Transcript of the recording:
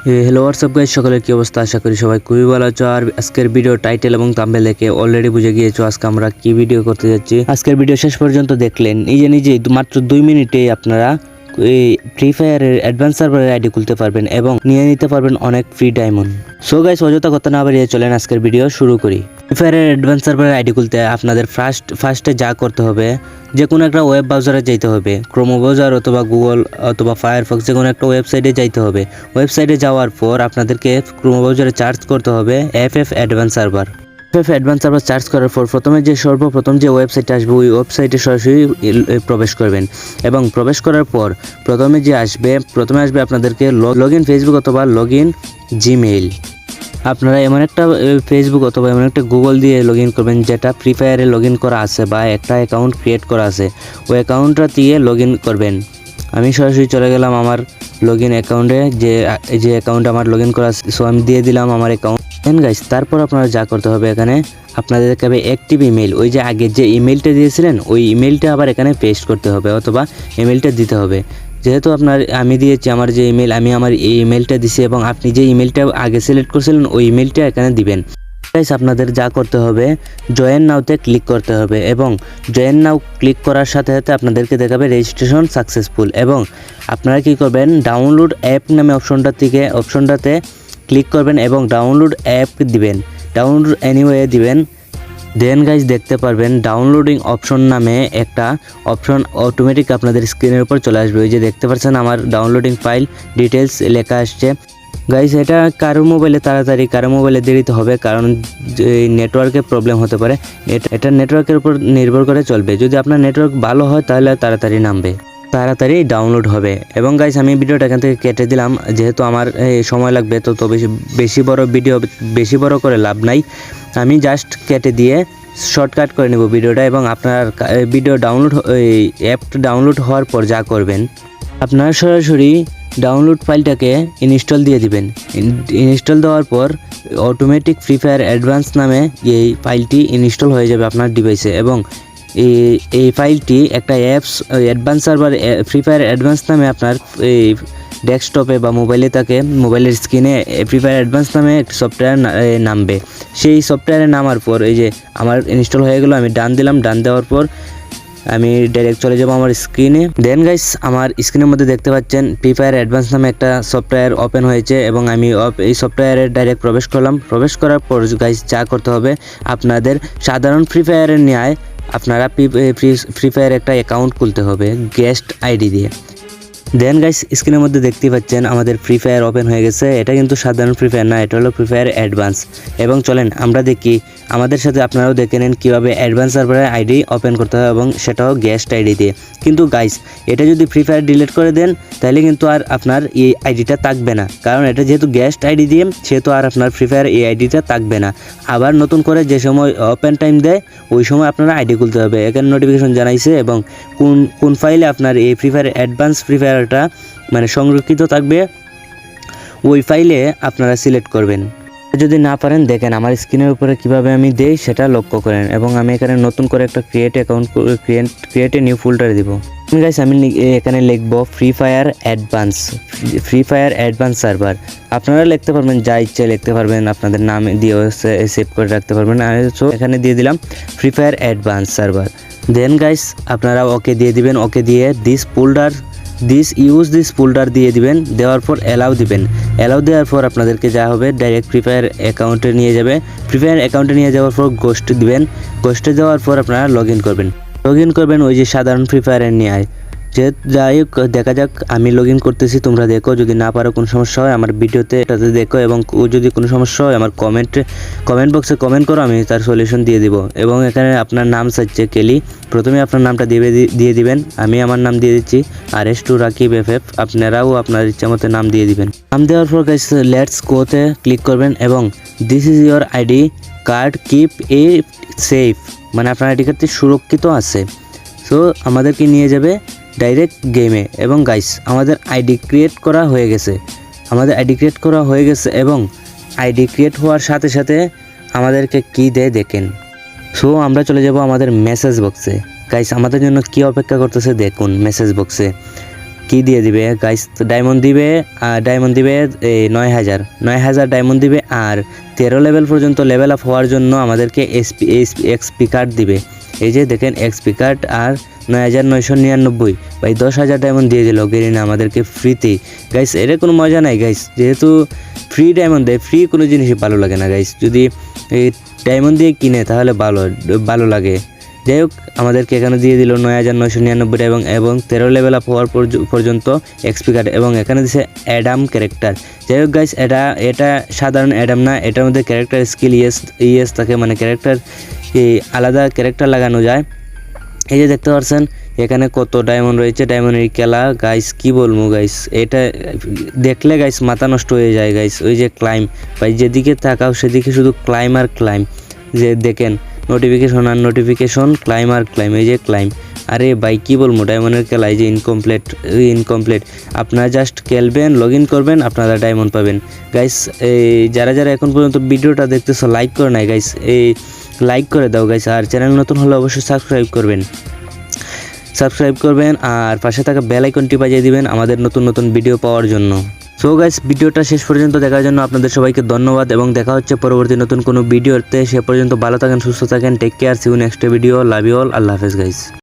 Hello WhatsApp guys, সকলের কি অবস্থা? আশা করি সবাই খুবই ভালো আছো। আর আজকের ভিডিও টাইটেল এবং থাম্বনেল দেখে অলরেডি বুঝে গিয়েছো আজকে আমরা কি ভিডিও করতে যাচ্ছি। আজকের ভিডিও শেষ পর্যন্ত দেখলেন নিজেই মাত্র 2 মিনিটে আপনারা এই ফ্রি ফায়ারের অ্যাডভান্স সার্ভারের আইডি খুলতে পারবেন এবং নিয়ে নিতে পারবেন অনেক ফ্রি ডায়মন্ড। সো গাইস, অযথা কথা না বাড়িয়ে চলেন আজকের ভিডিও শুরু করি। ফ্রি ফায়ারের অ্যাডভান্স সার্ভারের আইডি খুলতে আপনাদের ফার্স্টে যা করতে হবে, যে কোনো একটা ওয়েব ব্রাউজারে যেতে হবে। ক্রোম ব্রাউজার অথবা গুগল অথবা ফায়ারফক্স, যে কোনো একটা ওয়েবসাইটে যাইতে হবে। ওয়েবসাইটে যাওয়ার পর আপনাদেরকে ক্রোম ব্রাউজারে সার্চ করতে হবে FF advance server. FF advance server search করার পর সর্বপ্রথম যে ওয়েবসাইটে আসবে ওই ওয়েবসাইটে সরাসরি প্রবেশ করবেন এবং প্রবেশ করার পর প্রথমে আসবে আপনাদেরকে লগ ইন ফেসবুক অথবা লগ ইন জিমেইল। আপনারা এমন একটা ফেসবুক অথবা এমন একটা গুগল দিয়ে লগ ইন করবেন যেটা ফ্রি ফায়ারে লগ ইন করা আছে বা একটা অ্যাকাউন্ট ক্রিয়েট করা আছে, ওই অ্যাকাউন্টটা দিয়ে লগ ইন করবেন। আমি সরাসরি চলে গেলাম আমার লগ ইন অ্যাকাউন্টে, যে অ্যাকাউন্ট আমার লগ ইন করা আছে, সো আমি দিয়ে দিলাম আমার অ্যাকাউন্ট। গাইস, তারপর আপনারা যা করতে হবে, এখানে আপনাদের দেখাবে অ্যাক্টিভ ইমেল। ওই যে আগে যে ইমেলটা দিয়েছিলেন ওই ইমেলটা আবার এখানে পেস্ট করতে হবে অথবা ইমেলটা দিতে হবে। যেহেতু আমি দিয়েছি আমার যে ইমেল, আমি আমার এই ইমেলটা দিছি এবং আপনি যে ইমেলটা আগে সিলেক্ট করছিলেন ওই ইমেলটা এখানে দিবেন। গাইস, আপনাদের যা করতে হবে, জয়েন নাওতে ক্লিক করতে হবে এবং জয়েন নাও ক্লিক করার সাথে সাথে আপনাদেরকে দেখাবে রেজিস্ট্রেশন সাকসেসফুল এবং আপনারা কি করবেন, ডাউনলোড অ্যাপ নামে অপশনটাতে ক্লিক করবেন এবং ডাউনলোড অ্যাপ দিবেন, ডাউনলোড এনিওয়ে দিবেন। দেন গাইজ দেখতে পারবেন ডাউনলোডিং অপশন নামে একটা অপশন অটোমেটিক আপনাদের স্ক্রিনের উপর চলে আসবে। ওই যে দেখতে পাচ্ছেন আমার ডাউনলোডিং ফাইল ডিটেলস লেখা আসছে। গাইজ, এটা কারো মোবাইলে তাড়াতাড়ি কারো মোবাইলে দেরিতে হবে, কারণ নেটওয়ার্কের প্রবলেম হতে পারে। এটা নেটওয়ার্কের উপর নির্ভর করে চলবে। যদি আপনার নেটওয়ার্ক ভালো হয় তাহলে তাড়াতাড়ি নামবে, তাড়াতাড়ি ডাউনলোড হবে। এবং গাইস, আমি ভিডিওটা এখান থেকে কেটে দিলাম, যেহেতু আমার সময় লাগবে, তো বেশি বড় করে লাভ নাই। আমি জাস্ট কেটে দিয়ে শর্টকাট করে নেব ভিডিওটা। এবং আপনার ভিডিও অ্যাপটা ডাউনলোড হওয়ার পর যা করবেন, আপনারা সরাসরি ডাউনলোড ফাইলটাকে ইনস্টল দিয়ে দিবেন। ইনস্টল দেওয়ার পর অটোমেটিক ফ্রি ফায়ার অ্যাডভান্স নামে এই ফাইলটি ইনস্টল হয়ে যাবে আপনার ডিভাইসে এবং এই ফাইলটি একটা apps advance server free fire advance নামে আপনার এই ডেস্কটপে বা মোবাইলের স্ক্রিনে ফ্রি ফায়ার অ্যাডভান্স নামে একটা সফটওয়্যার নামবে। সেই সফটওয়্যারে নামার পর এই যে আমার ইনস্টল হয়ে গেল, আমি ডান দিলাম। ডান দেওয়ার পর আমি ডাইরেক্ট চলে যাব আমার স্ক্রিনে। দেন গাইস, আমার স্ক্রিনের মধ্যে দেখতে পাচ্ছেন ফ্রি ফায়ার অ্যাডভান্স নামে একটা সফটওয়্যার ওপেন হয়েছে এবং আমি এই সফটওয়্যারে ডাইরেক্ট প্রবেশ করলাম। প্রবেশ করার পর গাইস যা করতে হবে, আপনাদের সাধারণ ফ্রি ফায়ারের ন্যায় আপনারা ফ্রি ফায়ার একটা অ্যাকাউন্ট খুলতে হবে গেস্ট আইডি দিয়ে। দেন গাইস, স্ক্রিনের মধ্যে দেখতেই পাচ্ছেন আমাদের ফ্রি ফায়ার ওপেন হয়ে গেছে। এটা কিন্তু সাধারণ ফ্রি ফায়ার না, এটা হলো ফ্রি ফায়ার অ্যাডভান্স। এবং চলেন আমরা দেখি, আমাদের সাথে আপনারাও দেখে নেন কীভাবে অ্যাডভান্স সার্ভারের আইডি ওপেন করতে হয় এবং সেটাও গেস্ট আইডি দিয়ে। কিন্তু গাইস, এটা যদি ফ্রি ফায়ার ডিলিট করে দেন তাহলে কিন্তু আর আপনার এই আইডিটা থাকবে না, কারণ এটা যেহেতু গেস্ট আইডি দিয়ে, সেহেতু আর আপনার ফ্রি ফায়ার এই আইডিটা থাকবে না। আবার নতুন করে যে সময় ওপেন টাইম দেয় ওই সময় আপনারা আইডি খুলতে হবে। এখানে নোটিফিকেশন জানাইছে এবং কোন ফাইলে আপনার এই ফ্রি ফায়ার অ্যাডভান্স ফ্রি ফায়ারটা মানে সংরক্ষিত থাকবে ওই ফাইলে আপনারা সিলেক্ট করবেন। যদি না পারেন দেখেন আমার স্ক্রিনের উপরে কিভাবে আমি দেই সেটা লক্ষ্য করেন। এবং আমি এখানে নতুন করে একটা ক্রিয়েট এ নিউ ফোল্ডার দিব। গাইস, আমি এখানে লিখব ফ্রি ফায়ার অ্যাডভান্স সার্ভার। আপনারা লিখতে পারবেন, যা ইচ্ছে লিখতে পারবেন, আপনাদের নাম দিয়ে সেভ করে রাখতে পারবেন। সো এখানে দিয়ে দিলাম ফ্রি ফায়ার অ্যাডভান্স সার্ভার। দেন গাইস, আপনারা ওকে দিয়ে দিবেন। ওকে দিয়ে দিস ফোল্ডার দিয়ে দিবেন। দেওয়ার পর অ্যালাউ দিবেন। অ্যালাউ দেওয়ার পর আপনাদেরকে যা হবে, ডাইরেক্ট ফ্রি ফায়ার অ্যাকাউন্টে নিয়ে যাবে। ফ্রি ফায়ার অ্যাকাউন্টে নিয়ে যাওয়ার পর গোস্ট দিবেন। গোস্টে দেওয়ার পর আপনারা লগ ইন করবেন ওই যে সাধারণ ফ্রি ফায়ারের নিয়ে। যাই হোক, দেখা যাক, আমি লগ ইন করতেছি, তোমরা দেখো। যদি না পারো, কোনো সমস্যা হয় আমার ভিডিওতে এটাতে দেখো এবং যদি কোনো সমস্যা হয় আমার কমেন্ট বক্সে কমেন্ট করো, আমি তার সলিউশন দিয়ে দিব। এবং এখানে আপনার নাম চাইছে কেলি, প্রথমে আপনার নামটা দিয়ে দিবেন। আমি আমার নাম দিয়ে দিচ্ছি RS2 রাকিব FF। আপনারাও আপনার ইচ্ছা মতো নাম দিয়ে দিবেন। নাম দেওয়ার পর গাইস লেটস গোতে ক্লিক করবেন এবং this is your ID card, keep a safe, মানে আপনার আইডি কার্ডটি সুরক্ষিত আছে। সো আমাদেরকে নিয়ে যাবে ডাইরেক্ট গেমে। এবং গাইস, আমাদের আইডি ক্রিয়েট করা হয়ে গেছে এবং আইডি ক্রিয়েট হওয়ার সাথে সাথে আমাদেরকে কি দেয় দেখেন। সো আমরা চলে যাব আমাদের মেসেজ বক্সে। গাইস, আমাদের জন্য কি অপেক্ষা করতেছে দেখুন মেসেজ বক্সে। কি দিয়ে দিবে গাইস, ডায়মন্ড দিবে, ডায়মন্ড দিবে 9,000 ডায়মন্ড দিবে। আর 13 লেভেল পর্যন্ত লেভেল আপ হওয়ার জন্য আমাদেরকে এক্সপি কার্ড দিবে। এই যে দেখেন এক্সপি কার্ড আর 9,999 ভাই 10,000 ডায়মন্ড দিয়ে দিল গেরিনা আমাদেরকে ফ্রিতেই। গাইস এর কোনো মজা নাই গাইস, যেহেতু ফ্রি ডায়মন্ড দেয়, ফ্রি কোনো জিনিসই ভালো লাগে না গাইস। যদি এই ডায়মন্ড দিয়ে কিনে তাহলে ভালো লাগে। যাই হোক আমাদেরকে এখানে দিয়ে দিল 9,999 এবং 13 লেভেল আপ হওয়ার পর্যন্ত এক্সপি কার্ড, এবং এখানে দিছে অ্যাডাম ক্যারেক্টার। যাই হোক গাইস এটা সাধারণ অ্যাডাম না, এটার মধ্যে ক্যারেক্টার স্কিল ইয়েস থাকে, মানে ক্যারেক্টার আলাদা ক্যারেক্টার লাগানো যায়। এই যে দেখতে পাচ্ছেন এখানে কত ডায়মন্ড রয়েছে, ডায়মন্ডের খেলা গাইস, কি বলবো গাইস, এটা দেখলে গাইস মাথা নষ্ট হয়ে যায় গাইস। ওই যে ক্লাইম ভাই, যেদিকে তাকাও সেদিকে শুধু ক্লাইম আর ক্লাইম। যে দেখেন নোটিফিকেশন আর নোটিফিকেশন, ক্লাইম আর ক্লাইম, এই যে ক্লাইম। আরে ভাই কি বলবো, ডায়মন্ডের খেলা এই যে ইনকমপ্লিট। আপনারা জাস্ট খেলবেন, লগ ইন করবেন, আপনারা ডায়মন্ড পাবেন। গাইস এই যারা এখন পর্যন্ত ভিডিওটা দেখতেছো লাইক করে নাই গাইস, এই লাইক করে দাও গাইস। আর চ্যানেল নতুন হলে অবশ্যই সাবস্ক্রাইব করবেন আর পাশে থাকা বেল আইকনটি বাজিয়ে দিবেন আমাদের নতুন ভিডিও পাওয়ার জন্য। সো গাইস ভিডিওটা শেষ পর্যন্ত দেখার জন্য আপনাদের সবাইকে ধন্যবাদ, এবং দেখা হচ্ছে পরবর্তী নতুন কোনো ভিডিওতে। সে পর্যন্ত ভালো থাকেন, সুস্থ থাকেন, take care, see you next video, love you all, আল্লাহ হাফেজ গাইস।